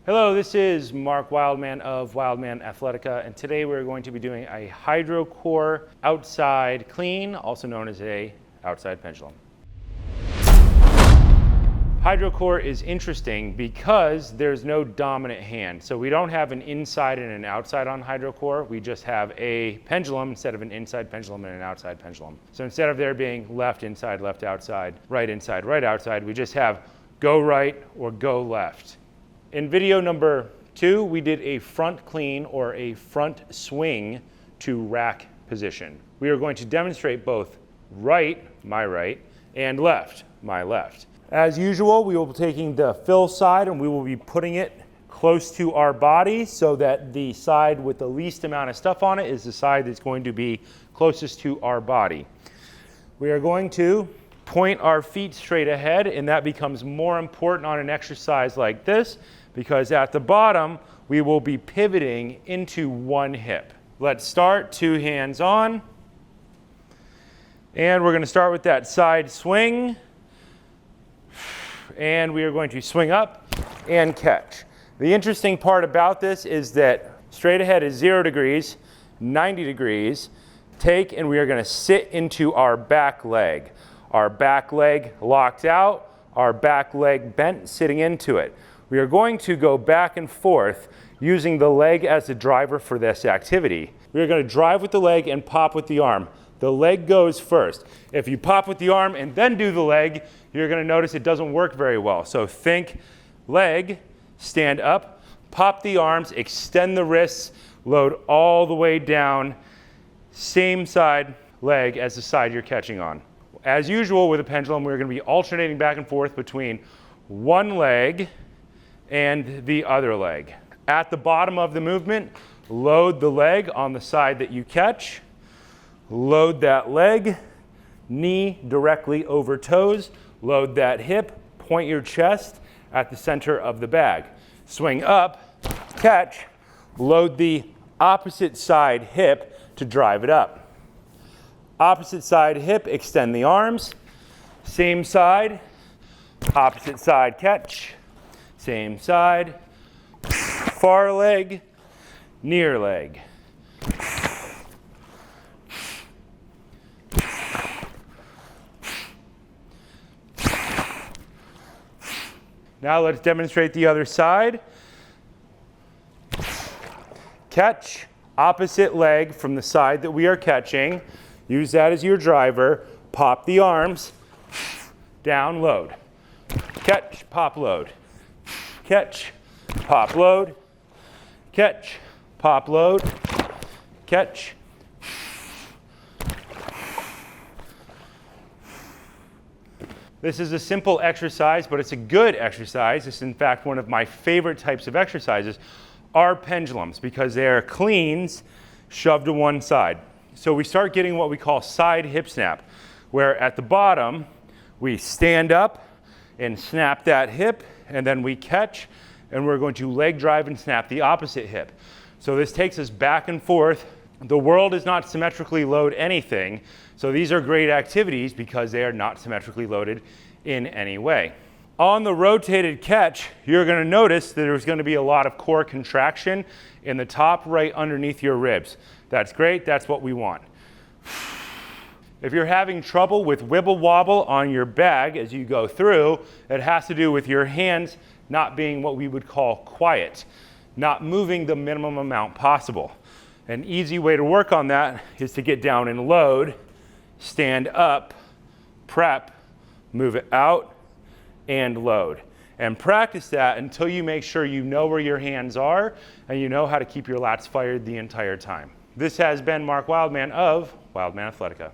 Hello, this is Mark Wildman of Wildman Athletica, and today we're going to be doing a hydrocore outside clean, also known as a outside pendulum. Hydrocore is interesting because there's no dominant hand. So we don't have an inside and an outside on hydrocore. We just have a pendulum instead of an inside pendulum and an outside pendulum. So instead of there being left inside, left outside, right inside, right outside, we just have go right or go left. In video number 2, we did a front clean or a front swing to rack position. We are going to demonstrate both right, my right, and left, my left. As usual, we will be taking the fill side and we will be putting it close to our body so that the side with the least amount of stuff on it is the side that's going to be closest to our body. We are going to point our feet straight ahead, and that becomes more important on an exercise like this because at the bottom we will be pivoting into one hip. Let's start, 2 hands on, and we're going to start with that side swing, and we are going to swing up and catch. The interesting part about this is that straight ahead is 0 degrees, 90 degrees, take, and we are going to sit into our back leg. Our back leg locked out, our back leg bent, sitting into it. We are going to go back and forth using the leg as the driver for this activity. We are going to drive with the leg and pop with the arm. The leg goes first. If you pop with the arm and then do the leg, you're going to notice it doesn't work very well. So think leg, stand up, pop the arms, extend the wrists, load all the way down, same side leg as the side you're catching on. As usual with a pendulum, we're going to be alternating back and forth between one leg and the other leg. At the bottom of the movement, load the leg on the side that you catch, load that leg, knee directly over toes, load that hip, point your chest at the center of the bag. Swing up, catch, load the opposite side hip to drive it up. Opposite side hip, extend the arms. Same side, opposite side catch. Same side, far leg, near leg. Now let's demonstrate the other side. Catch, opposite leg from the side that we are catching. Use that as your driver. Pop the arms, down, load. Catch, pop, load. Catch, pop, load. Catch, pop, load. Catch. This is a simple exercise, but it's a good exercise. It's in fact one of my favorite types of exercises are pendulums because they are cleans shoved to one side. So we start getting what we call side hip snap, where at the bottom we stand up and snap that hip, and then we catch, and we're going to leg drive and snap the opposite hip. So this takes us back and forth. The world does not symmetrically load anything, so these are great activities because they are not symmetrically loaded in any way. On the rotated catch, you're going to notice that there's going to be a lot of core contraction in the top right underneath your ribs. That's great, that's what we want. If you're having trouble with wibble wobble on your bag as you go through, it has to do with your hands not being what we would call quiet, not moving the minimum amount possible. An easy way to work on that is to get down and load, stand up, prep, move it out, and load. And practice that until you make sure you know where your hands are and you know how to keep your lats fired the entire time. This has been Mark Wildman of Wildman Athletica.